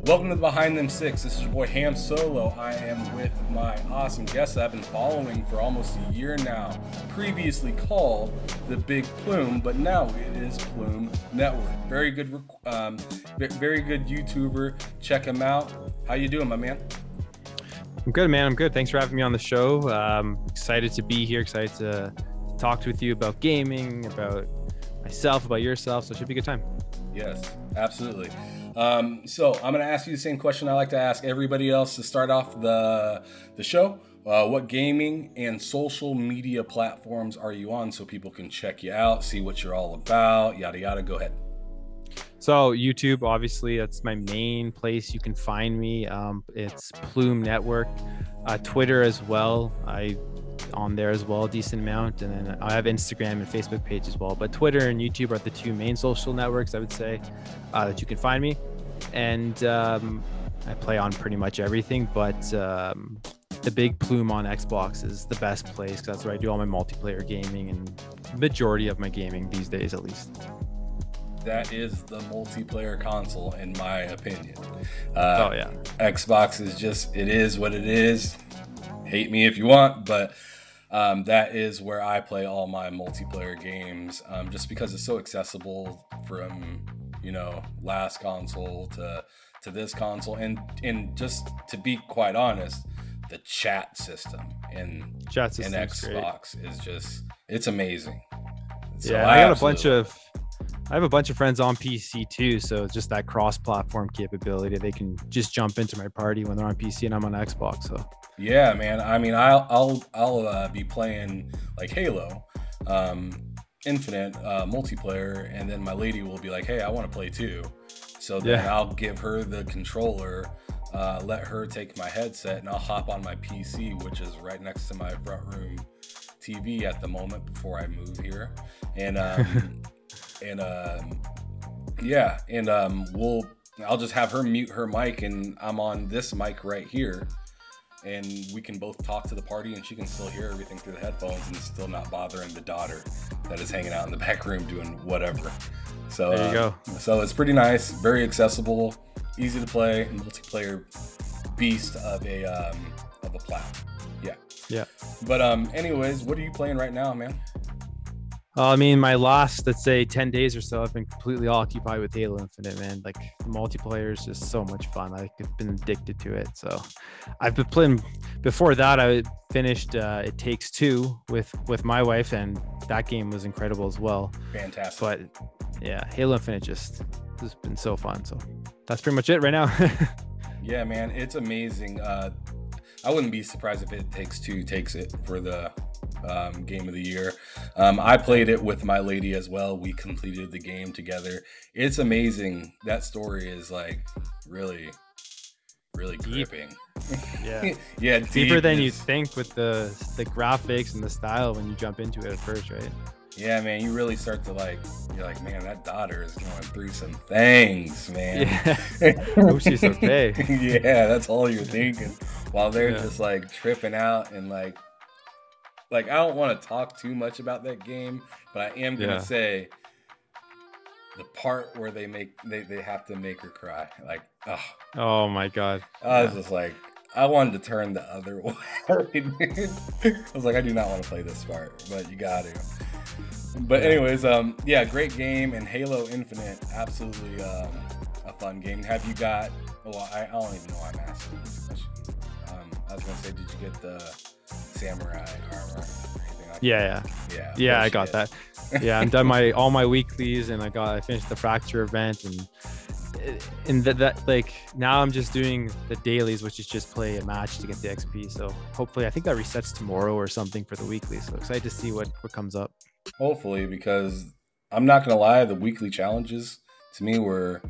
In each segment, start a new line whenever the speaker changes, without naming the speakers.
Welcome to Behind Them Six. This is your boy Ham Solo. I am with my awesome guest that I've been following for almost a year now. Previously called the Big Plume, but now it is Plume Network. Very good YouTuber. Check him out. How you doing, my man?
I'm good, man. I'm good. Thanks for having me on the show. Excited to be here. Excited to talk with you about gaming, about myself, about yourself. So it should be a good time.
Yes, absolutely. So I'm going to ask you the same question I like to ask everybody else to start off the show. What gaming and social media platforms are you on so people can check you out, see what you're all about, yada, yada. Go ahead.
So YouTube, obviously, that's my main place you can find me. It's Plume Network. Twitter as well. On there as well, a decent amount. And then I have Instagram and Facebook page as well. But Twitter and YouTube are the two main social networks, I would say, that you can find me. And I play on pretty much everything. But the Big Plume on Xbox is the best place because that's where I do all my multiplayer gaming and majority of my gaming these days, at least.
That is the multiplayer console, in my opinion.
Oh, yeah.
Xbox is just, it is what it is. Hate me if you want, but that is where I play all my multiplayer games, just because it's so accessible from, last console to this console. And just to be quite honest, the chat system in Xbox is just, it's amazing. So
yeah, I have a bunch of friends on PC too, so just that cross-platform capability. They can just jump into my party when they're on PC and I'm on Xbox. So
yeah, man. I mean, I'll be playing like Halo, Infinite multiplayer, and then my lady will be like, "Hey, I want to play too." So then I'll give her the controller, let her take my headset, and I'll hop on my PC, which is right next to my front room TV at the moment before I move here, and I'll just have her mute her mic, and I'm on this mic right here, and we can both talk to the party, and she can still hear everything through the headphones, and it's still not bothering the daughter that is hanging out in the back room doing whatever. So
there you go.
So it's pretty nice, very accessible, easy to play, multiplayer beast of a platform. Yeah. But anyways, what are you playing right now, man?
I mean, my last, let's say 10 days or so, I've been completely occupied with Halo Infinite, man. Like, the multiplayer is just so much fun. I've been addicted to it. So I've been playing, before that, I finished It Takes Two with my wife, and that game was incredible as well.
Fantastic.
But yeah, Halo Infinite just has been so fun. So that's pretty much it right now.
Yeah, man, it's amazing. I wouldn't be surprised if It Takes Two takes it for the game of the year. I played it with my lady as well. We completed the game together. It's amazing. That story is like really gripping.
Yeah.
Yeah,
deeper than you think with the graphics and the style when you jump into it at first, right?
Yeah, man, you really start to you're like, man, that daughter is going through some things, man.
Yeah. Hope she's okay.
Yeah, that's all you're thinking while they're just like tripping out. And like I don't want to talk too much about that game, but I am gonna say the part where they have to make her cry. Like,
oh my god,
I was just like, I wanted to turn the other way. I was like, I do not want to play this part, but you got to. But anyways, great game, and Halo Infinite, absolutely a fun game. Have you got? Well, I don't even know why I'm asking this question. I was gonna say, did you get the samurai armor or anything like that?
Yeah, I got that. Yeah, I'm done all my weeklies, and I finished the fracture event, and that like now I'm just doing the dailies, which is just play a match to get the XP. So hopefully, I think that resets tomorrow or something for the weekly. So excited to see what comes up.
Hopefully, because I'm not gonna lie, the weekly challenges to me were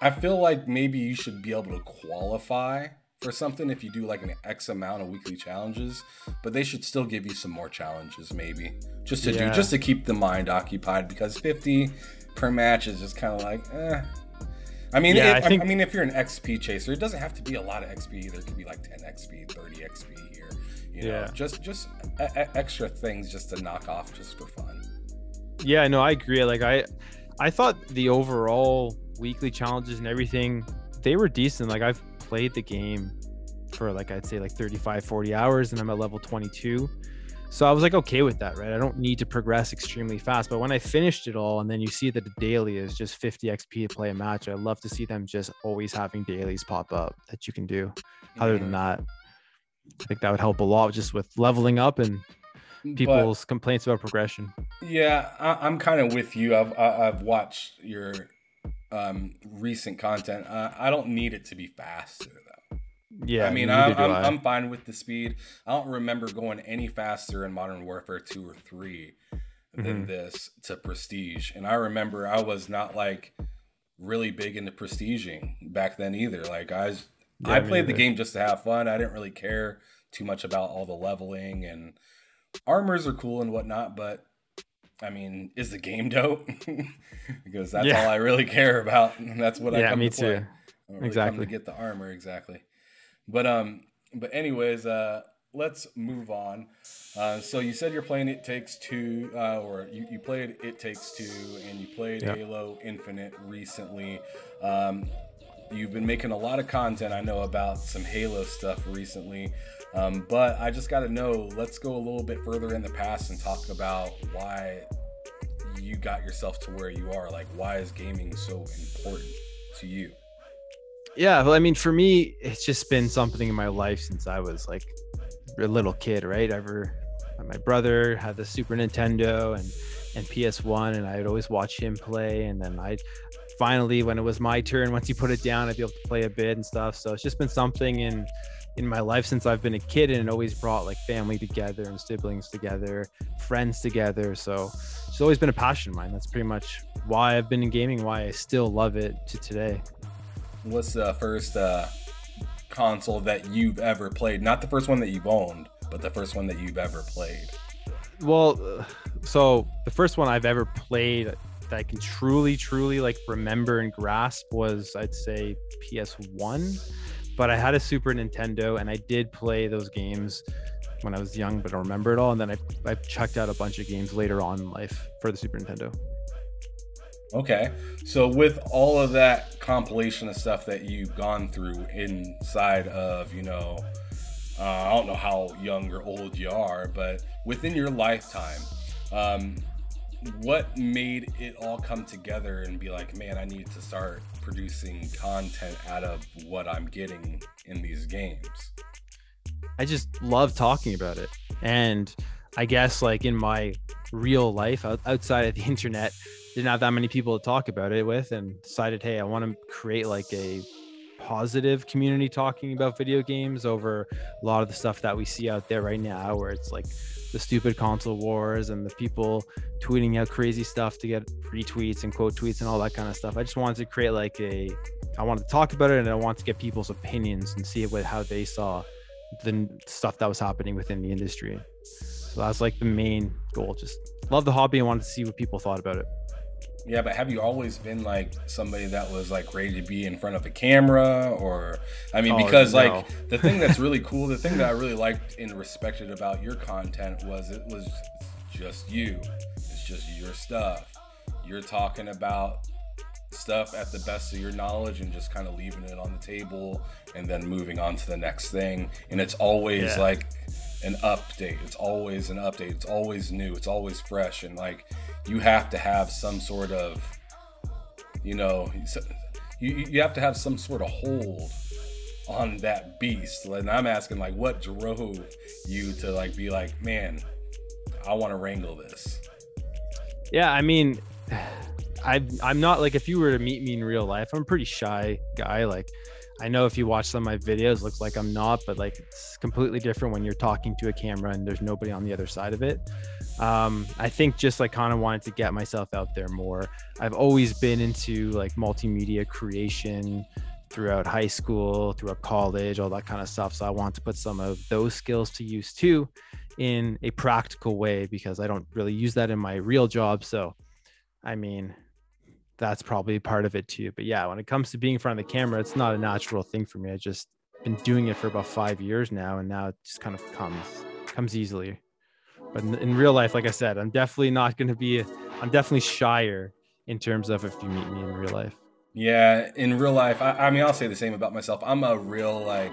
I feel like maybe you should be able to qualify for something if you do like an X amount of weekly challenges, but they should still give you some more challenges, maybe just to keep the mind occupied, because 50 per match is just kind of like, I mean, I mean, if you're an XP chaser, it doesn't have to be a lot of XP. There could be like 10 XP, 30 XP here, you know, just extra things just to knock off just for fun.
Yeah, no, I agree. Like I thought the overall weekly challenges and everything, they were decent. Like I've played the game for like, I'd say like 35-40 hours, and I'm at level 22. So I was like, okay with that, right? I don't need to progress extremely fast. But when I finished it all, and then you see that the daily is just 50 XP to play a match, I'd love to see them just always having dailies pop up that you can do. Other than that, I think that would help a lot just with leveling up and people's complaints about progression.
Yeah, I'm kind of with you. I've watched your recent content. I don't need it to be faster though.
Yeah,
I mean, I'm fine with the speed. I don't remember going any faster in Modern Warfare 2 or 3 than this to Prestige. And I remember I was not like really big into prestiging back then either. Like I played the game just to have fun. I didn't really care too much about all the leveling, and armors are cool and whatnot, but I mean, is the game dope? Because that's all I really care about, and that's what I come to play.
Too.
I don't really come to get the armor exactly. But anyways, let's move on. So you said you're playing It Takes Two, or you played It Takes Two, and you played Halo Infinite recently. You've been making a lot of content, I know, about some Halo stuff recently. But I just got to know, let's go a little bit further in the past and talk about why you got yourself to where you are. Like, why is gaming so important to you?
Yeah, well, I mean, for me, it's just been something in my life since I was like a little kid, right? My brother had the Super Nintendo and PS1, and I'd always watch him play. And then I'd finally, when it was my turn, once he put it down, I'd be able to play a bit and stuff. So it's just been something in my life since I've been a kid, and it always brought like family together and siblings together, friends together. So it's always been a passion of mine. That's pretty much why I've been in gaming, why I still love it to today.
What's the first console that you've ever played? Not the first one that you've owned, but the first one that you've ever played.
Well, so the first one I've ever played that I can truly like remember and grasp was, I'd say, PS1. But I had a Super Nintendo, and I did play those games when I was young, but I don't remember it all. And then I checked out a bunch of games later on in life for the Super Nintendo.
Okay. So with all of that compilation of stuff that you've gone through inside of, I don't know how young or old you are, but within your lifetime, what made it all come together and be like, man, I need to start producing content out of what I'm getting in these games?
I just love talking about it. And I guess like in my real life outside of the internet, didn't have that many people to talk about it with, and decided, hey, I want to create like a positive community talking about video games over a lot of the stuff that we see out there right now, where it's like the stupid console wars and the people tweeting out crazy stuff to get retweets and quote tweets and all that kind of stuff. I just wanted to create like I wanted to talk about it, and I wanted to get people's opinions and see how they saw the stuff that was happening within the industry. So that's like the main goal. Just love the hobby and wanted to see what people thought about it.
Yeah, but have you always been like somebody that was like ready to be in front of a camera? Or, I mean, because like the thing that's really cool, the thing that I really liked and respected about your content was it was just you. It's just your stuff. You're talking about stuff at the best of your knowledge and just kind of leaving it on the table and then moving on to the next thing. And it's always like an update. It's always an update. It's always new. It's always fresh. And like, you have to have some sort of, you have to have some sort of hold on that beast. And I'm asking, like, what drove you to like be like, man, I want to wrangle this?
Yeah, I mean, I'm not like, if you were to meet me in real life, I'm a pretty shy guy. Like, I know if you watch some of my videos, looks like I'm not, but like it's completely different when you're talking to a camera and there's nobody on the other side of it. I think just like kind of wanted to get myself out there more. I've always been into like multimedia creation throughout high school, throughout college, all that kind of stuff. So I want to put some of those skills to use too in a practical way, because I don't really use that in my real job. So, I mean, that's probably part of it too. But yeah, when it comes to being in front of the camera, it's not a natural thing for me. I just been doing it for about 5 years now, and now it just kind of comes easily. But in real life, like I said, I'm definitely not going to be, I'm definitely shyer in terms of if you meet me in real life.
Yeah, in real life, I mean, I'll say the same about myself. I'm a real, like,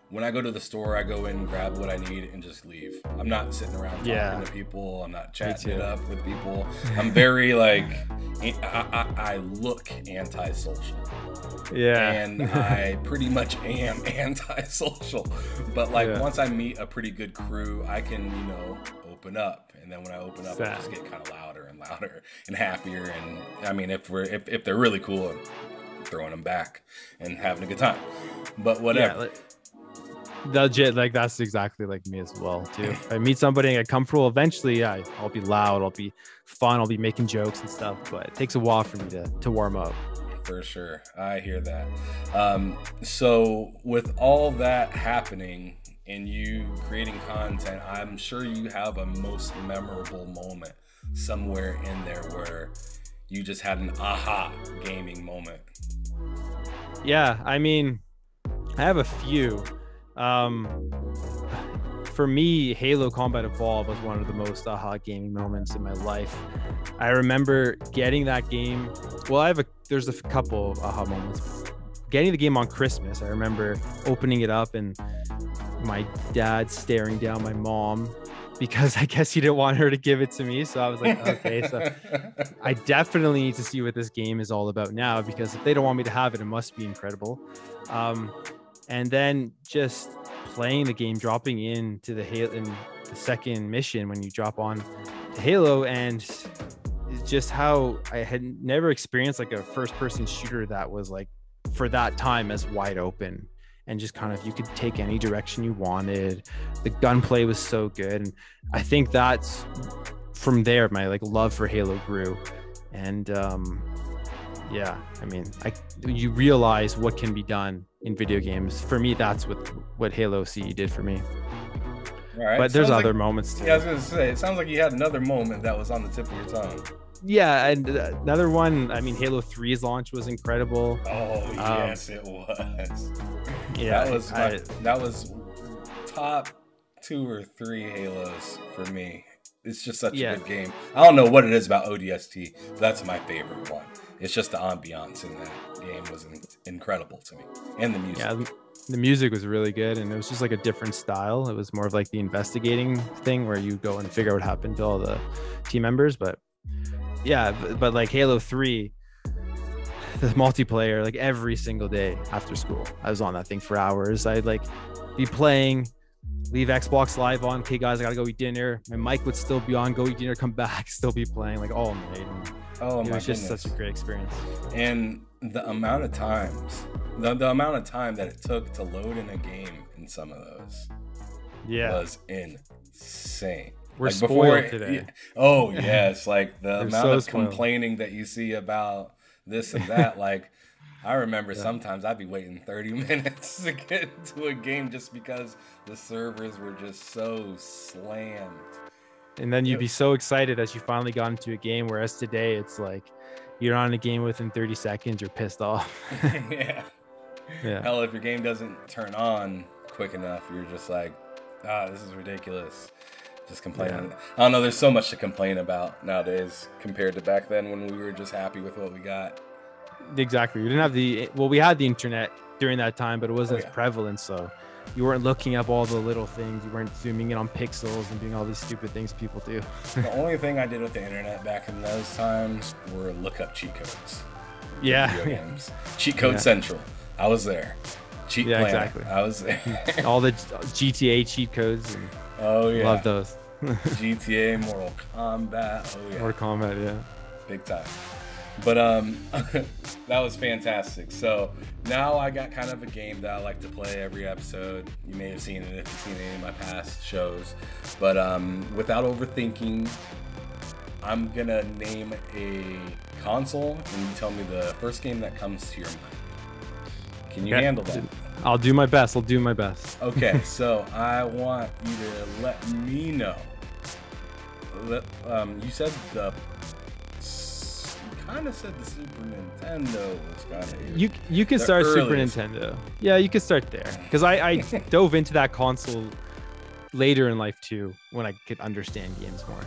when I go to the store, I go in, grab what I need, and just leave. I'm not sitting around talking to people. I'm not chatting it up with people. I'm very, like, I look antisocial.
Yeah.
And I pretty much am antisocial. But, like, once I meet a pretty good crew, I can, you know, open up. And then when I open up, I just get kind of louder and louder and happier. And, I mean, if they're really cool, I'm throwing them back and having a good time. But whatever.
Legit, like that's exactly like me as well too. If I meet somebody and get comfortable, eventually I'll be loud, I'll be fun, I'll be making jokes and stuff, but it takes a while for me to warm up.
For sure, I hear that. So with all that happening and you creating content, I'm sure you have a most memorable moment somewhere in there where you just had an aha gaming moment.
Yeah, I mean, I have a few. For me, Halo Combat Evolved was one of the most aha gaming moments in my life. I remember getting that game. Well, there's a couple of aha moments. Getting the game on Christmas, I remember opening it up and my dad staring down my mom because I guess he didn't want her to give it to me. So I was like, okay, so I definitely need to see what this game is all about now, because if they don't want me to have it, it must be incredible. And then just playing the game, dropping into the second mission when you drop on to Halo, and just how I had never experienced like a first-person shooter that was like, for that time, as wide open, and just kind of you could take any direction you wanted. The gunplay was so good, and I think that's from there my like love for Halo grew. And yeah, I mean, you realize what can be done in video games. For me, that's what Halo CE did for me.
All right.
But there's other moments too.
Yeah, I was gonna say, it sounds like you had another moment that was on the tip of your tongue.
Yeah, and another one, I mean, Halo 3's launch was incredible.
Oh yes, it was.
Yeah,
that was top 2 or 3 Halos for me. It's just such a good game. I don't know what it is about ODST, but that's my favorite one. It's just the ambiance in that game was incredible to me, and the music.
Yeah, the music was really good, and it was just like a different style. It was more of like the investigating thing where you go and figure out what happened to all the team members. But yeah, but like Halo 3, the multiplayer, like every single day after school, I was on that thing for hours. I'd like be playing, leave Xbox Live on. Okay, guys, I gotta go eat dinner. My mic would still be on. Go eat dinner, come back, still be playing like all night. And it was just such a great experience.
And the amount of times, the amount of time that it took to load in a game in some of those, was insane.
We're like spoiled today.
Oh yes, like the amount of complaining that you see about this and that. Like I remember sometimes I'd be waiting 30 minutes to get into a game just because the servers were just so slammed.
And then you'd be so excited as you finally got into a game, whereas today it's like you're on a game within 30 seconds, you're pissed off.
Yeah. Hell, if your game doesn't turn on quick enough, you're just like, this is ridiculous. Just complaining. Yeah. I don't know, there's so much to complain about nowadays compared to back then when we were just happy with what we got.
Exactly. We didn't have we had the internet during that time, but it wasn't as prevalent, so you weren't looking up all the little things. You weren't zooming in on pixels and doing all these stupid things people do.
The only thing I did with the internet back in those times were look up cheat codes.
Yeah.
Games. Cheat Code Central. I was there. Cheat Planet. Exactly. I was there.
All the GTA cheat codes. And love those.
GTA, Mortal Kombat. Oh yeah.
Mortal Kombat, yeah.
Big time. But that was fantastic. So now I got kind of a game that I like to play every episode. You may have seen it if you've seen any of my past shows. But without overthinking, I'm gonna name a console and you tell me the first game that comes to your mind. Can you handle that?
I'll do my best.
Okay, so I want you to let me know. You said kind of said the Super Nintendo was kind of
you can start earliest. Super Nintendo. Yeah, you could start there because I dove into that console later in life too when I could understand games more.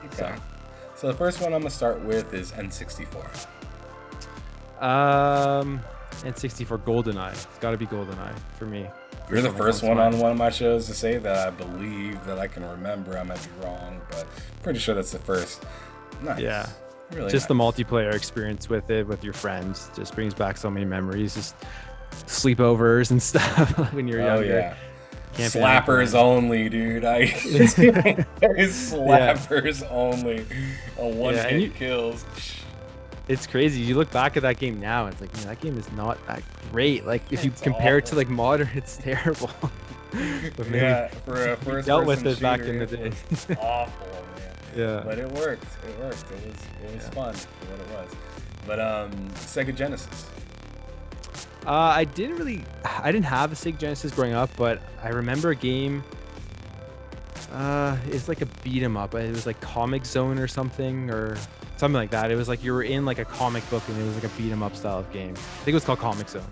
Okay. So the first one I'm gonna start with is N64.
N64 GoldenEye. It's got to be GoldenEye for me.
You're the first one on one of my shows to say that. I believe that I can remember. I might be wrong, but pretty sure that's the first. Nice.
Yeah.
Really
just
nice.
The multiplayer experience with it, with your friends, just brings back so many memories. Just sleepovers and stuff when you're younger.
Yeah. Slappers only, dude. Slappers only. A one-hit kills.
It's crazy. You look back at that game now, and it's like, man, that game is not that great. Like, if you compare it to like modern, it's terrible.
Yeah, for a first
dealt with it
shooter,
back in the day.
It's awful, man.
Yeah,
but it worked. It was fun for what it was. But Sega Genesis.
I didn't have a Sega Genesis growing up, but I remember a game. It's like a beat 'em up. It was like Comic Zone or something like that. It was like you were in like a comic book and it was like a beat 'em up style of game. I think it was called Comic Zone.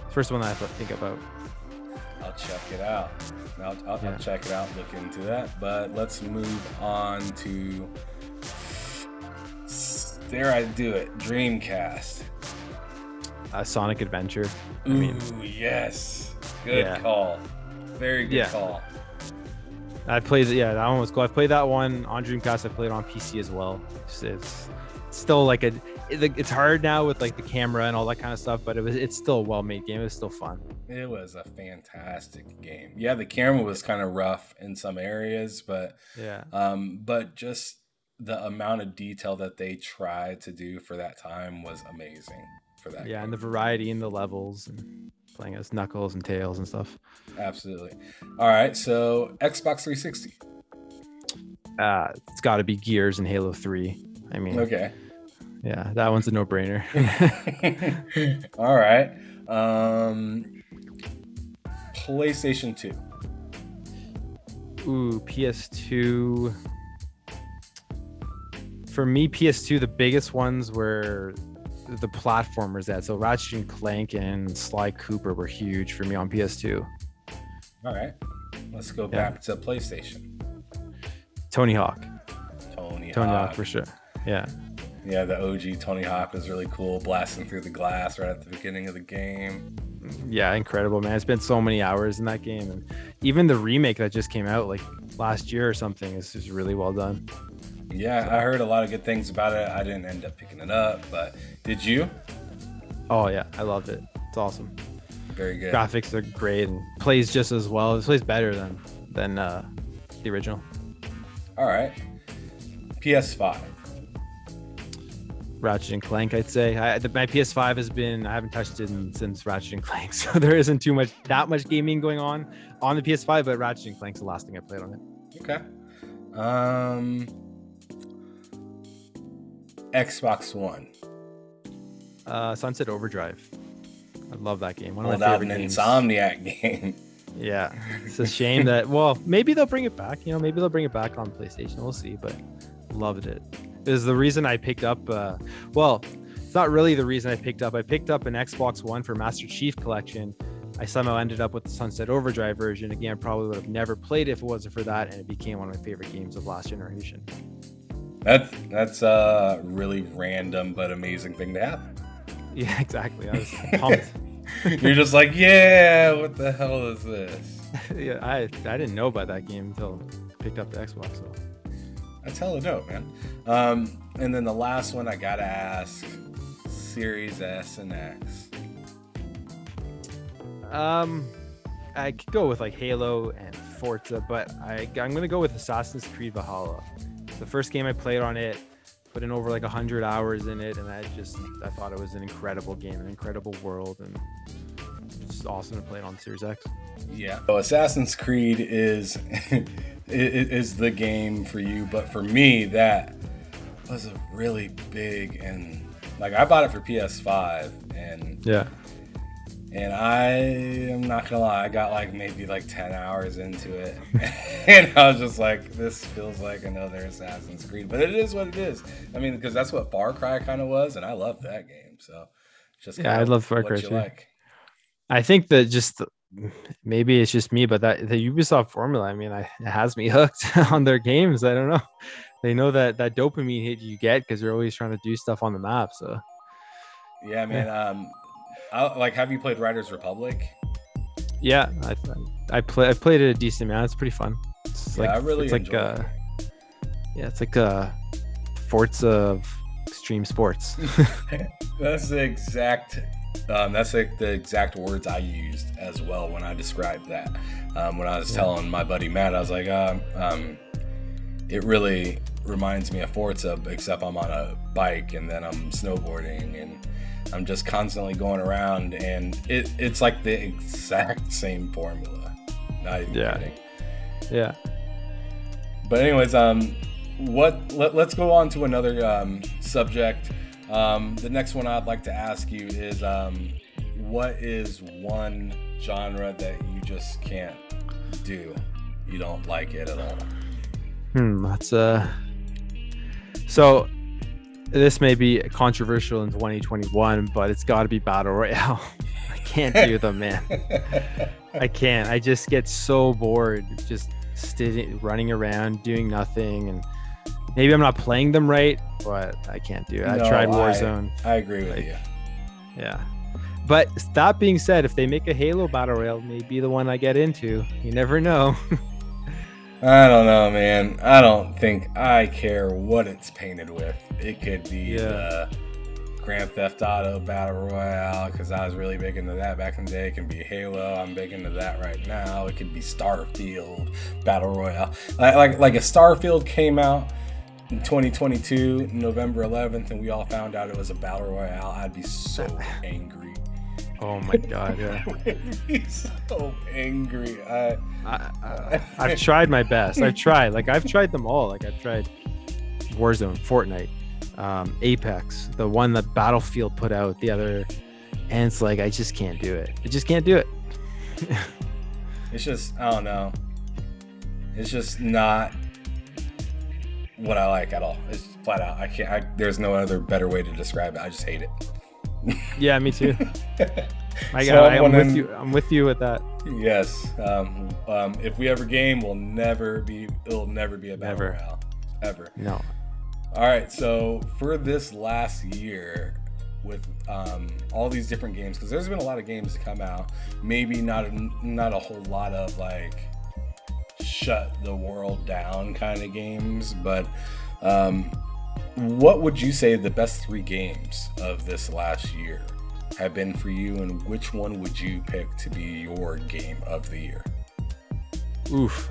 First one that I think about.
I'll check it out. I'll check it out, look into that. But let's move on to, dare I do it, Dreamcast.
Sonic Adventure.
Ooh, yes. Good call. Very good call.
I played that one was cool. I played that one on Dreamcast. I played it on PC as well. It's still like it's hard now with like the camera and all that kind of stuff, but it's still a well-made game. It was still fun.
It was a fantastic game. Yeah, the camera was kind of rough in some areas, but but just the amount of detail that they tried to do for that time was amazing. For that game.
And the variety in the levels and playing as Knuckles and Tails and stuff.
Absolutely. All right, so Xbox 360.
It's got to be Gears and Halo 3. I mean,
okay.
Yeah, that one's a no-brainer.
All right. PlayStation 2.
Ooh, PS2. For me, PS2, the biggest ones were the platformers so Ratchet and Clank and Sly Cooper were huge for me on PS2.
All right, let's go back to PlayStation.
Tony Hawk for sure. Yeah,
the OG Tony Hawk was really cool, blasting through the glass right at the beginning of the game.
Yeah, incredible, man. It's been so many hours in that game, and even the remake that just came out like last year or something is really well done.
Yeah, I heard a lot of good things about it. I didn't end up picking it up, but did you?
Oh yeah, I loved it. It's awesome.
Very good.
Graphics are great and plays just as well. It plays better than the original.
All right. PS5.
Ratchet and Clank, I'd say. My PS5 I haven't touched it since Ratchet and Clank, so there isn't that much gaming going on the PS5, but Ratchet and Clank's the last thing I played on it.
Okay. Xbox One.
Sunset Overdrive. I love that game. One of
Hold
my
out
favorite
an
games.
Insomniac game.
Yeah, it's a shame that. Well, maybe they'll bring it back. Maybe they'll bring it back on PlayStation. We'll see. But loved it. It was the reason I picked up. Well, it's not really the reason I picked up. I picked up an Xbox One for Master Chief Collection. I somehow ended up with the Sunset Overdrive version. Again, probably would have never played it if it wasn't for that, and it became one of my favorite games of last generation.
That's a really random but amazing thing to happen.
Yeah, exactly. I was pumped.
You're just like, yeah, what the hell is this?
Yeah, I didn't know about that game until I picked up the Xbox. So.
That's hella dope, man. And then the last one I gotta ask, Series S and X.
I could go with like Halo and Forza, but I'm gonna go with Assassin's Creed Valhalla. The first game I played on it, put in over like 100 hours in it, and I thought it was an incredible game, an incredible world, and it's awesome to play it on Series X.
Yeah. So Assassin's Creed is is the game for you, but for me that was a really big, and like I bought it for PS5, and I am not gonna lie, I got like maybe like 10 hours into it, and I was just like, this feels like another Assassin's Creed, but it is what it is. I mean, because that's what Far Cry kind of was, and I loved that game. So just
I love Far Cry.
Like. I
think that maybe it's just me, but that the Ubisoft formula, I mean, it has me hooked on their games. I don't know. They know that dopamine hit you get because they're always trying to do stuff on the map. So
Yeah, man. Have you played Riders Republic?
Yeah, I played it a decent amount. It's pretty fun. It's
I really enjoy it.
Yeah, it's like a Forza of extreme sports.
That's the exact words I used as well when I described that. When I was telling my buddy Matt, I was like, it really reminds me of Forza, except I'm on a bike and then I'm snowboarding and I'm just constantly going around, and it's like the exact same formula. Not even kidding.
Yeah.
But anyways, let's go on to another subject. The next one I'd like to ask you is, what is one genre that you just can't do? You don't like it at all?
That's so this may be controversial in 2021, but it's got to be battle royale. I can't do them, man. I can't. I just get so bored just running around doing nothing, and maybe I'm not playing them right, but I can't do it. I tried Warzone.
I agree with you.
Yeah. But that being said, if they make a Halo battle royale, maybe the one I get into. You never know.
I don't know, man. I don't think I care what it's painted with. It could be the Grand Theft Auto Battle Royale, because I was really big into that back in the day. It can be Halo. I'm big into that right now. It could be Starfield Battle Royale. Like if Starfield came out in 2022, November 11th, and we all found out it was a Battle Royale, I'd be so angry.
Oh my god, yeah.
I would be so angry.
I've tried my best. I've tried them all. Like I've tried Warzone, Fortnite, Apex, the one that Battlefield put out the other, and it's like I just can't do it. I just can't do it.
It's just, I don't know. It's just not what I like at all. It's flat out. I can't. There's no other better way to describe it. I just hate it.
Yeah, me too. I'm with you with that.
Yes. If we ever game, it'll never be a battle royale. Ever.
No.
All right. So for this last year, with all these different games, because there's been a lot of games to come out. Maybe not a whole lot of like shut the world down kind of games, but what would you say the best 3 games of this last year have been for you, and which one would you pick to be your game of the year?
Oof.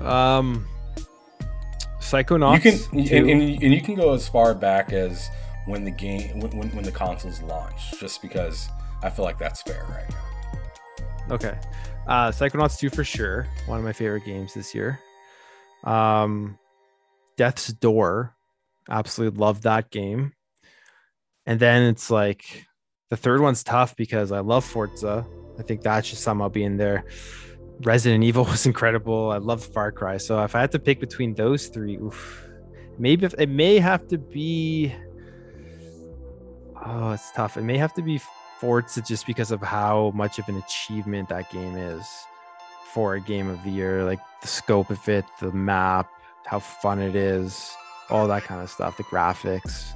Psychonauts.
You can go as far back as when the game when the consoles launched, just because I feel like that's fair right now.
Okay. Psychonauts 2 for sure. One of my favorite games this year. Death's Door. Absolutely love that game. And then it's like the third one's tough because I love Forza. I think that should somehow be in there. Resident Evil was incredible. I love Far Cry. So if I had to pick between those 3, maybe it may have to be. Oh, it's tough. It may have to be Forza just because of how much of an achievement that game is for a game of the year. Like the scope of it, the map, how fun it is, all that kind of stuff, the graphics.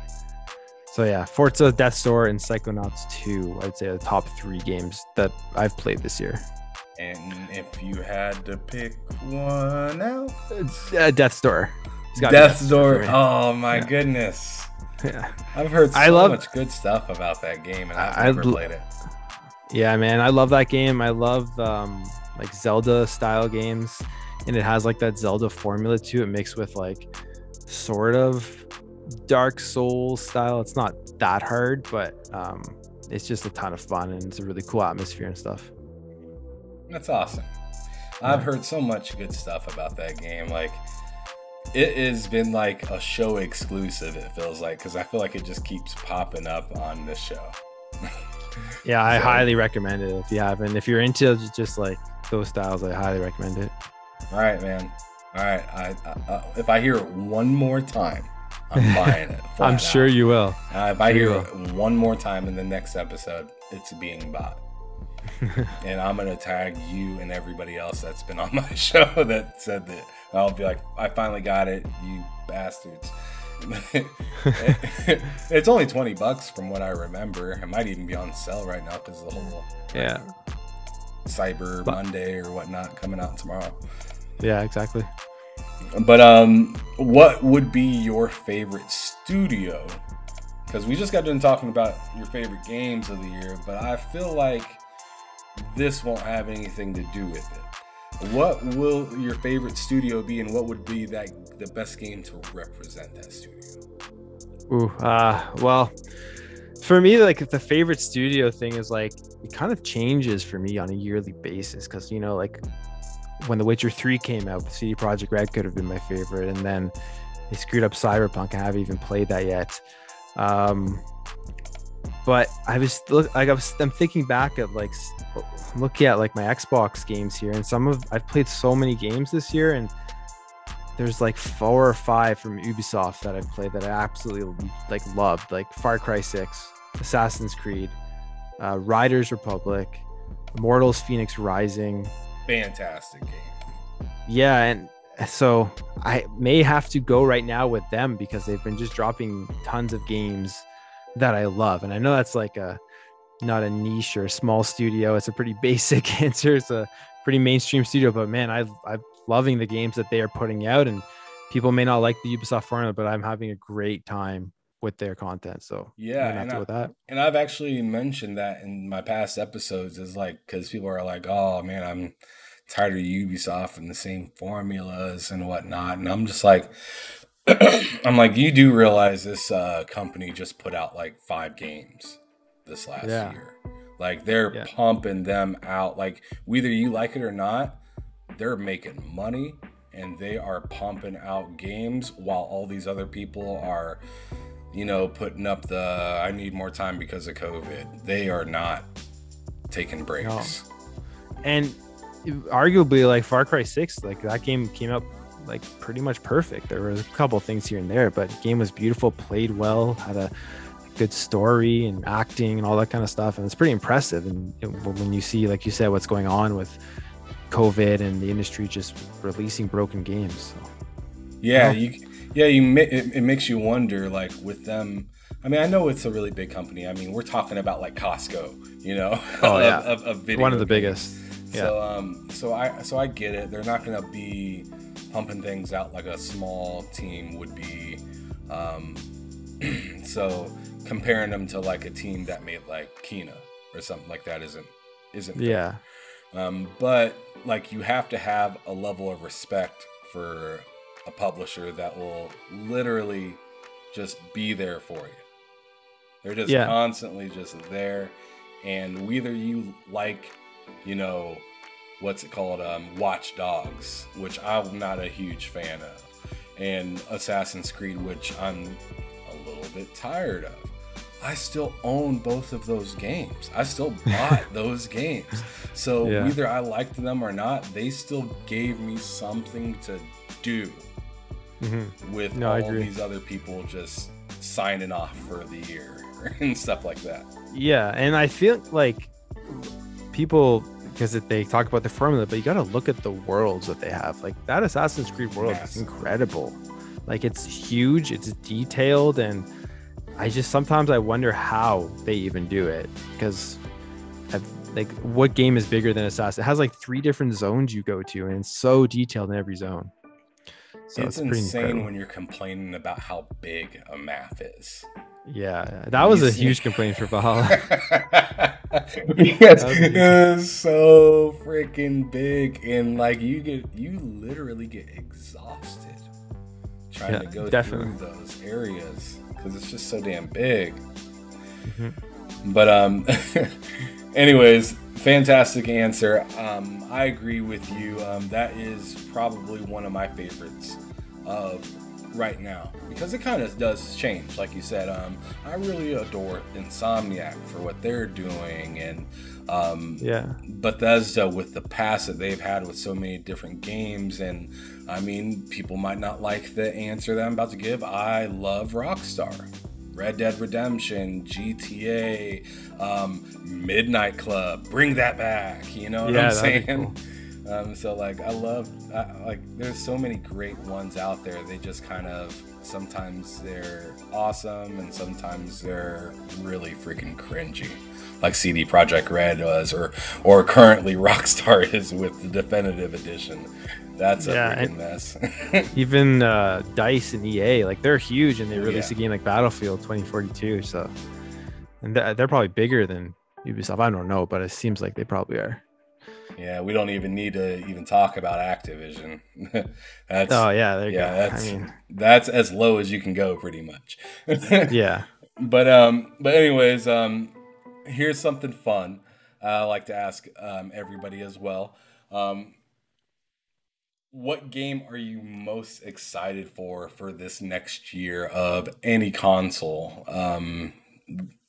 So yeah, Forza, Death's Door, and Psychonauts 2, I'd say are the top 3 games that I've played this year.
And if you had to pick one out,
Death's Door.
Death's Door. Oh my goodness.
Yeah.
I've heard so much good stuff about that game, and I've never played it.
Yeah, man, I love that game. I love like Zelda style games, and it has like that Zelda formula to it, mixed with like sort of Dark Souls style. It's not that hard, but it's just a ton of fun, and it's a really cool atmosphere and stuff.
That's awesome. I've heard so much good stuff about that game. Like, it has been like a show exclusive, it feels like, because I feel like it just keeps popping up on this show.
Yeah, I highly recommend it if you haven't. If you're into just like those styles, I highly recommend it.
All right, man. All right. I if I hear it one more time, I'm buying it.
I'm sure you will.
If I hear it one more time in the next episode, it's being bought. And I'm going to tag you and everybody else that's been on my show that said that. I'll be like, I finally got it, you bastards. It's only $20 from what I remember. It might even be on sale right now because of the whole Cyber Monday or whatnot coming out tomorrow.
Yeah, exactly.
But what would be your favorite studio? Because we just got done talking about your favorite games of the year, but I feel like this won't have anything to do with it. What will your favorite studio be, and what would be the best game to represent that studio?
Well, for me, like the favorite studio thing is like it kind of changes for me on a yearly basis, because you know, like when The Witcher 3 came out, CD Projekt Red could have been my favorite, and then they screwed up Cyberpunk. I haven't even played that yet. But I'm thinking back at like looking at like my Xbox games here, and I've played so many games this year, and there's like 4 or 5 from Ubisoft that I've played that I absolutely like loved, like Far Cry 6, Assassin's Creed, Riders Republic, Immortals Phoenix Rising.
Fantastic game.
Yeah, and so I may have to go right now with them because they've been just dropping tons of games that I love. And I know that's like not a niche or a small studio. It's a pretty basic answer. It's a pretty mainstream studio, but man, I'm loving the games that they are putting out, and people may not like the Ubisoft formula, but I'm having a great time with their content. So
yeah, and I've actually mentioned that in my past episodes, is like, because people are like, oh man, I'm tired of Ubisoft and the same formulas and whatnot, and I'm just like, I'm like, you do realize this company just put out like 5 games this last year. Like they're pumping them out. Like whether you like it or not, they're making money and they are pumping out games while all these other people are, you know, putting up the I need more time because of COVID. They are not taking breaks.
No. And arguably like Far Cry 6, like that game came out like pretty much perfect. There were a couple things here and there, but the game was beautiful, played well, had a good story and acting and all that kind of stuff, and it's pretty impressive. And when you see, like you said, what's going on with COVID and the industry just releasing broken games, so.
It makes you wonder, like with them. I mean, I know it's a really big company. I mean, we're talking about like Costco, you know, of video
one of the
games.
biggest. Yeah.
So I get it. They're not gonna be pumping things out like a small team would be. So comparing them to like a team that made like Kena or something like that isn't fair. But like you have to have a level of respect for a publisher that will literally just be there for you. They're just constantly just there, and whether you like, you know, what's it called, Watch Dogs, which I'm not a huge fan of, and Assassin's Creed, which I'm a little bit tired of. I still own both of those games. I still bought those games. So whether I liked them or not, they still gave me something to do with all these other people just signing off for the year and stuff like that.
Yeah, and I feel like people, because they talk about the formula, but you got to look at the worlds that they have. Like that Assassin's Creed world is incredible. Like it's huge, it's detailed, and sometimes I wonder how they even do it, because like what game is bigger than Assassin? It has like 3 different zones you go to, and it's so detailed in every zone. So
it's insane when you're complaining about how big a map is.
Yeah, that was a huge complaint for Valhalla.
Yes, it's so freaking big, and like you literally get exhausted trying to go through those areas because it's just so damn big. But anyways, fantastic answer. I agree with you. That is probably one of my favorites of right now, because it kind of does change. Like you said, I really adore Insomniac for what they're doing, and Bethesda with the past that they've had with so many different games. And I mean, people might not like the answer that I'm about to give. I love Rockstar. Red Dead Redemption, GTA, Midnight Club, bring that back, you know what I'm saying? Cool. So like I love, like there's so many great ones out there. They just kind of Sometimes they're awesome, and sometimes they're really freaking cringy, like CD Projekt Red was, or currently Rockstar is with the definitive edition. That's a freaking mess.
Even DICE and EA, like they're huge, and they released a game like Battlefield 2042. So, and they're probably bigger than Ubisoft. I don't know, but it seems like they probably are.
Yeah, we don't even need to even talk about Activision. That's,
there you go.
That's as low as you can go, pretty much.
Yeah.
But anyways, here's something fun. I like to ask everybody as well. What game are you most excited for this next year of any console?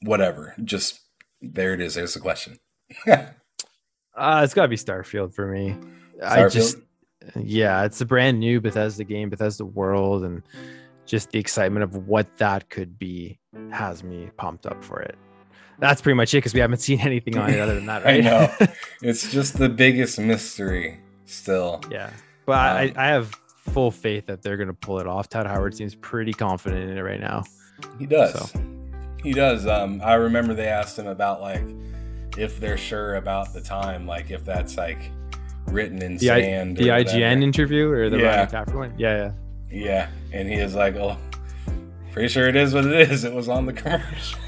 Whatever. Just there it is. There's the question.
It's got to be Starfield for me.
Starfield?
It's a brand new Bethesda game, Bethesda world, and just the excitement of what that could be has me pumped up for it. That's pretty much it, because we haven't seen anything on it other than that, right?
I know. It's just the biggest mystery still.
Yeah. But I have full faith that they're going to pull it off. Todd Howard seems pretty confident in it right now.
He does. He does. I remember they asked him about, like, if they're sure about the time, like if that's like written in sand.
The IGN interview or the Ryan Caffer one? Yeah.
And he is like, "Oh, pretty sure it is what it is. It was on the commercial."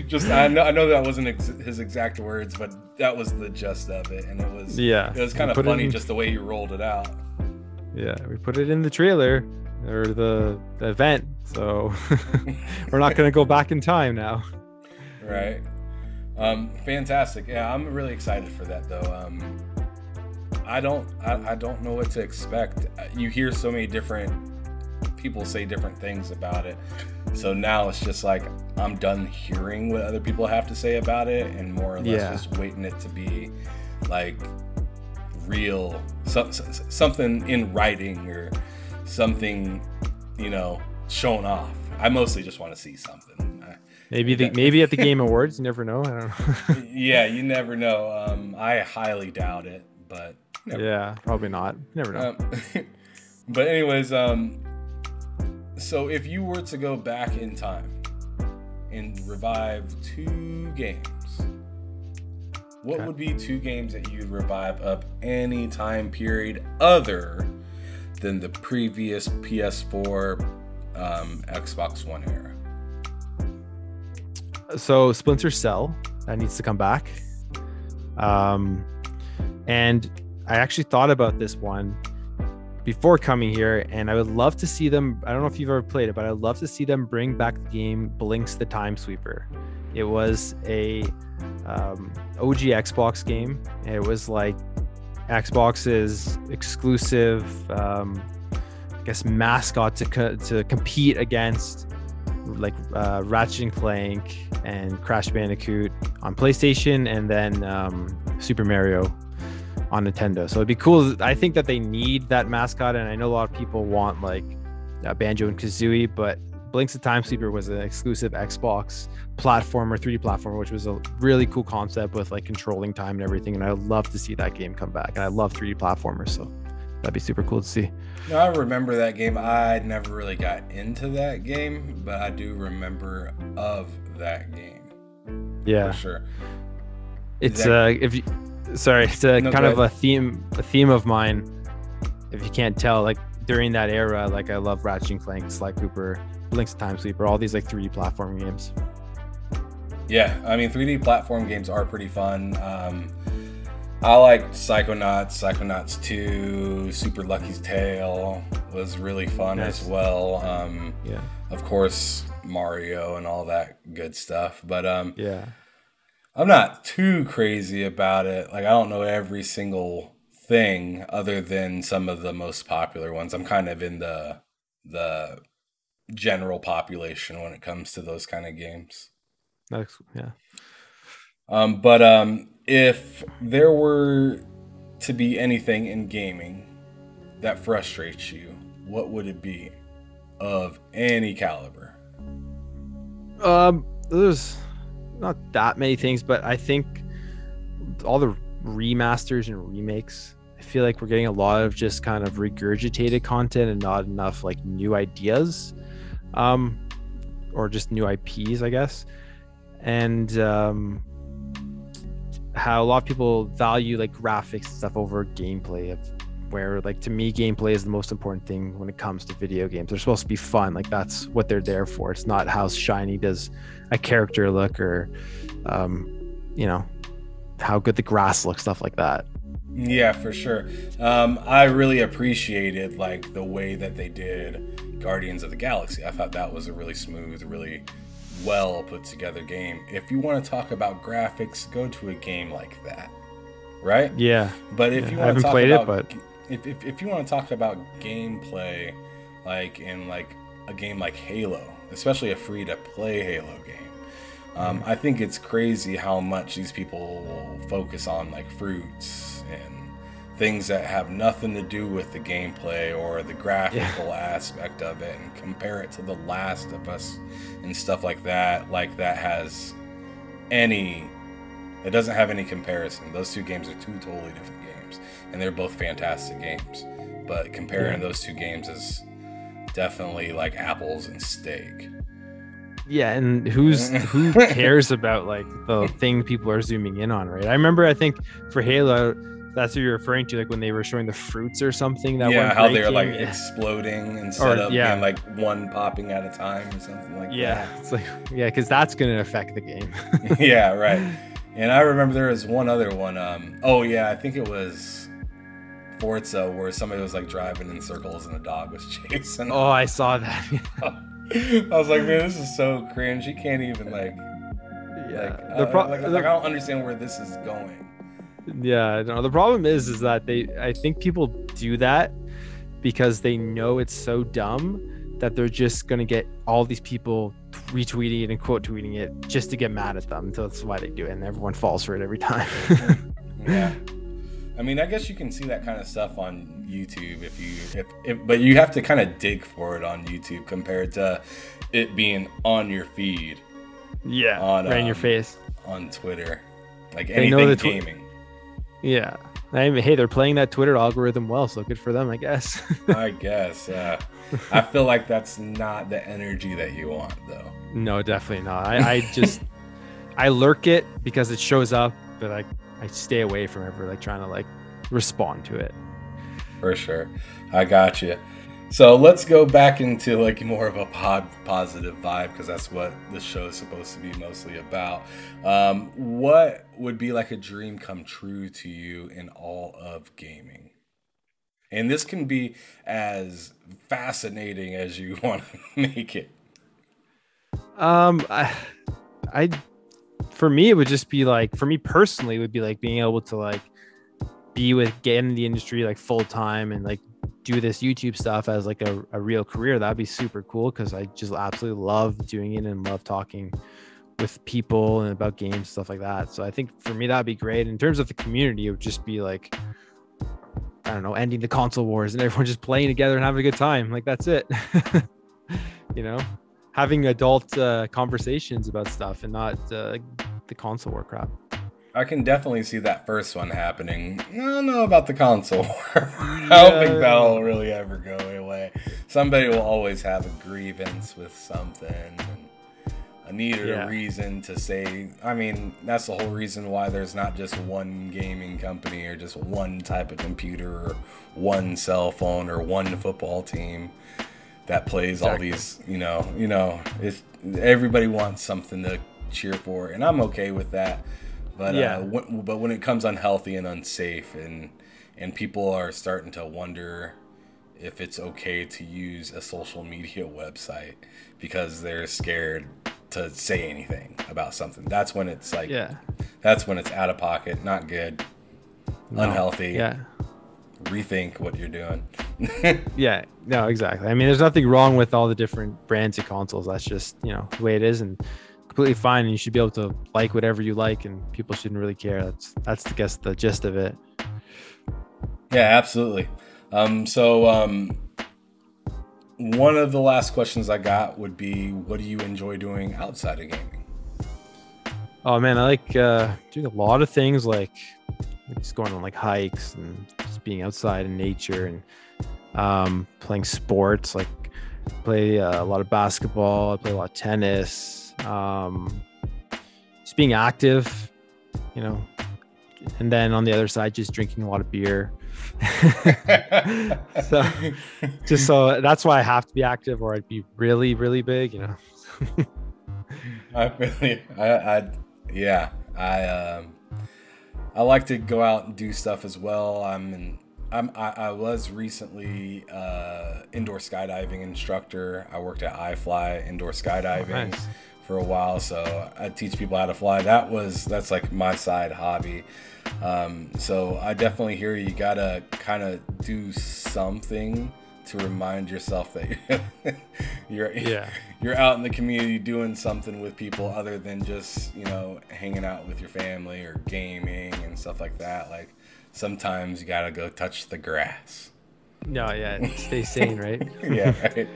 Just I know that wasn't his exact words, but that was the gist of it, and it was kind of funny just the way he rolled it out.
Yeah, we put it in the trailer or the event, so we're not going to go back in time now.
Right. Fantastic. Yeah, I'm really excited for that though. I don't know what to expect. You hear so many different people say different things about it. So now it's just like I'm done hearing what other people have to say about it, and more or less just waiting it to be like real, something in writing or something, shown off. I mostly just want to see something.
Maybe at the Game Awards, you never know. I don't know.
Yeah, you never know. I highly doubt it, but
probably not. Never know.
But anyways, so if you were to go back in time and revive 2 games, what would be 2 games that you'd revive of any time period other than the previous PS4, Xbox One era?
So Splinter Cell, that needs to come back. And I actually thought about this one before coming here, and I would love to see them. I don't know if you've ever played it, but I'd love to see them bring back the game Blinks the Time Sweeper. It was a OG Xbox game. It was like Xbox's exclusive, mascot to compete against like Ratchet and Clank and Crash Bandicoot on PlayStation, and then Super Mario on Nintendo. So it'd be cool. I think that they need that mascot, and I know a lot of people want like Banjo and Kazooie, but Blinks the Time Sweeper was an exclusive Xbox platformer, 3D platformer, which was a really cool concept with like controlling time and everything. And I'd love to see that game come back. And I love 3D platformers, so that'd be super cool to see.
No, I remember that game. I never really got into that game, but I do remember of that game.
Yeah,
for sure.
It's it's kind of a theme of mine. If you can't tell, like during that era, like I love Ratchet and Clank, Sly Cooper, Blinks the Time Sweeper, all these like 3D platform games.
Yeah, I mean 3D platform games are pretty fun. I liked Psychonauts 2, Super Lucky's Tale was really fun as well. Of course, Mario and all that good stuff. But I'm not too crazy about it. Like I don't know every single thing other than some of the most popular ones. I'm kind of in the general population when it comes to those kind of games.
Yeah.
But if there were to be anything in gaming that frustrates you, what would it be of any caliber?
There's not that many things, but I think all the remasters and remakes I feel like we're getting a lot of just kind of regurgitated content and not enough like new ideas, or just new IPs, I guess. And how a lot of people value like graphics and stuff over gameplay, where like to me gameplay is the most important thing when it comes to video games. They're supposed to be fun, like that's what they're there for. It's not how shiny does a character look, or you know, how good the grass looks, stuff like that.
Yeah, for sure. I really appreciated like the way that they did Guardians of the Galaxy. I thought that was a really smooth, really well put together game. If you want to talk about graphics, go to a game like that, right?
Yeah.
But if you want to talk about if you want to talk about gameplay, like in like a game like Halo, especially a free to play Halo game, I think it's crazy how much these people will focus on like fruits and things that have nothing to do with the gameplay or the graphical aspect of it, and compare it to The Last of Us and stuff like that. Like it doesn't have any comparison. Those two games are two totally different games, and they're both fantastic games. But comparing those two games is definitely like apples and steak.
Yeah, and who cares about like the thing people are zooming in on, right? I remember, I think for Halo, that's what you're referring to, like when they were showing the fruits or something. That
how they're like exploding instead of being like one popping at a time or something like that.
Yeah, it's like because that's gonna affect the game.
Yeah, right. And I remember there was one other one. I think it was Forza, where somebody was like driving in circles and a dog was chasing.
Oh, I saw that.
I was like, man, this is so cringe. You can't even like. I don't understand where this is going.
Yeah, no. The problem is that I think people do that because they know it's so dumb that they're just gonna get all these people retweeting it and quote tweeting it just to get mad at them. So that's why they do it, and everyone falls for it every time.
Yeah. I mean, I guess you can see that kind of stuff on YouTube but you have to kind of dig for it on YouTube compared to it being on your feed.
Yeah, right in your face.
On Twitter, like anything gaming.
Yeah, I mean, hey, they're playing that Twitter algorithm well, so good for them, I guess.
I guess. I feel like that's not the energy that you want, though.
No, definitely not. I lurk it because it shows up, but I stay away from ever like trying to like respond to it.
For sure. I got you. So let's go back into like more of a positive vibe, because that's what the show is supposed to be mostly about. What would be like a dream come true to you in all of gaming? And this can be as fascinating as you want to make it.
For me, it would just be like, for me personally, it would be like being able to like get in the industry like full time and like do this YouTube stuff as like a real career. That'd be super cool, because I just absolutely love doing it and love talking with people and about games, stuff like that. So I think for me, that'd be great. In terms of the community, it would just be like, I don't know, ending the console wars and everyone just playing together and having a good time. Like that's it. You know, having adult conversations about stuff and not the console war crap.
I can definitely see that first one happening. I don't know about the console war. I don't think that'll really ever go away. Somebody will always have a grievance with something, and a need or a reason to say. I mean, that's the whole reason why there's not just one gaming company or just one type of computer or one cell phone or one football team that plays all these. You know, everybody wants something to cheer for, and I'm okay with that. But but when it comes unhealthy and unsafe, and people are starting to wonder if it's okay to use a social media website because they're scared to say anything about something, that's when it's like, that's when it's out of pocket, not good, unhealthy. Yeah. Rethink what you're doing.
Yeah, no, exactly. I mean, there's nothing wrong with all the different brands of consoles. That's just, the way it is, and completely fine, and you should be able to like whatever you like, and people shouldn't really care. That's I guess the gist of it.
Yeah, absolutely. One of the last questions I got would be, what do you enjoy doing outside of gaming? Oh
man, I like doing a lot of things, like just going on like hikes and just just being outside in nature and playing sports. Like play a lot of basketball, I play a lot of tennis, just being active, you know, and then on the other side, just drinking a lot of beer. so that's why I have to be active, or I'd be really, really big, you know.
I like to go out and do stuff as well. I was recently indoor skydiving instructor. I worked at iFly indoor skydiving for a while, so I teach people how to fly. That's like my side hobby. So I definitely hear you gotta kind of do something to remind yourself that you're out in the community doing something with people other than just, you know, hanging out with your family or gaming and stuff like that. Like sometimes you gotta go touch the grass.
No, yeah, stay sane, right?
Yeah, right.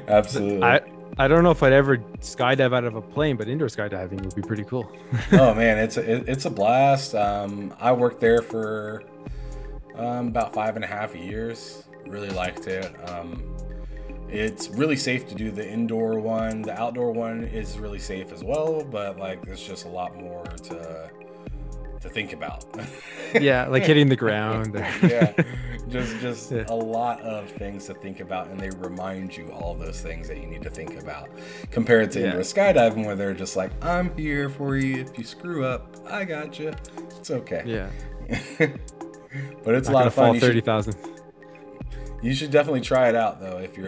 Absolutely.
I don't know if I'd ever skydive out of a plane, but indoor skydiving would be pretty cool.
Oh man, it's a blast. I worked there for about 5.5 years. Really liked it. It's really safe to do the indoor one. The outdoor one is really safe as well, but like there's just a lot more to think about.
Yeah, like hitting the ground.
Yeah, just a lot of things to think about, and they remind you all those things that you need to think about. Compared to indoor skydiving, where they're just like, "I'm here for you. If you screw up, I got you. It's okay."
Yeah.
But it's a lot of fun.
30,000.
You should definitely try it out, though, if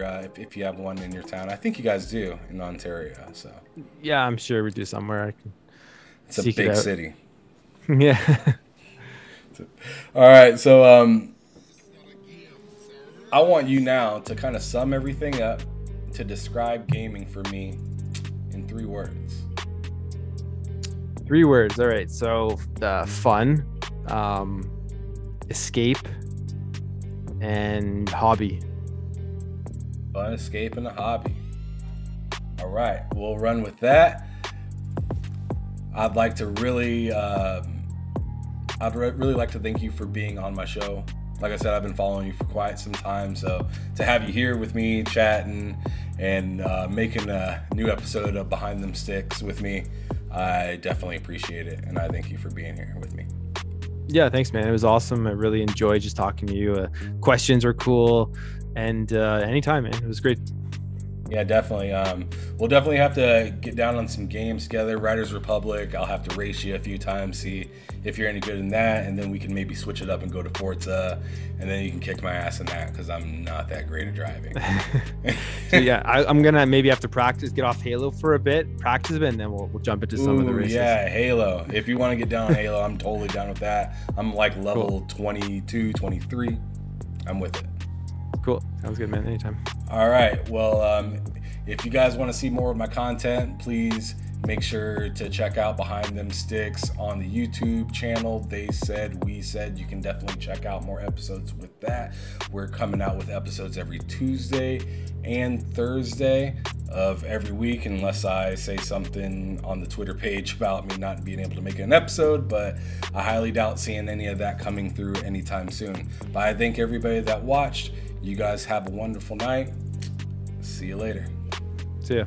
you have one in your town. I think you guys do in Ontario. So.
Yeah, I'm sure we do somewhere.
It's a big city.
Yeah.
All right, so I want you now to kind of sum everything up to describe gaming for me in 3 words.
3 words. All right. So fun, escape, and hobby.
Fun, escape, and a hobby. All right, we'll run with that. I'd like to really like to thank you for being on my show. Like I said, I've been following you for quite some time, so to have you here with me chatting and making a new episode of Behind Them Sticks with me, I definitely appreciate it, and I thank you for being here with me.
Yeah, thanks, man. It was awesome. I really enjoyed just talking to you. Questions were cool, and anytime, man. It was great.
Yeah, definitely. We'll definitely have to get down on some games together. Riders Republic, I'll have to race you a few times, see if you're any good in that, and then we can maybe switch it up and go to Forza, and then you can kick my ass in that because I'm not that great at driving.
So yeah, I'm gonna maybe have to get off Halo for a bit, practice a bit, and then we'll jump into some of the races.
Yeah, Halo. If you want to get down on Halo, I'm totally down with that. I'm like level 22, 23. I'm with it.
Cool. Sounds good, man. Anytime.
All right. Well, if you guys want to see more of my content, please make sure to check out Behind Them Sticks on the YouTube channel. They Said, We Said. You can definitely check out more episodes with that. We're coming out with episodes every Tuesday and Thursday of every week, unless I say something on the Twitter page about me not being able to make an episode, but I highly doubt seeing any of that coming through anytime soon. But I thank everybody that watched. You guys have a wonderful night. See you later.
See ya.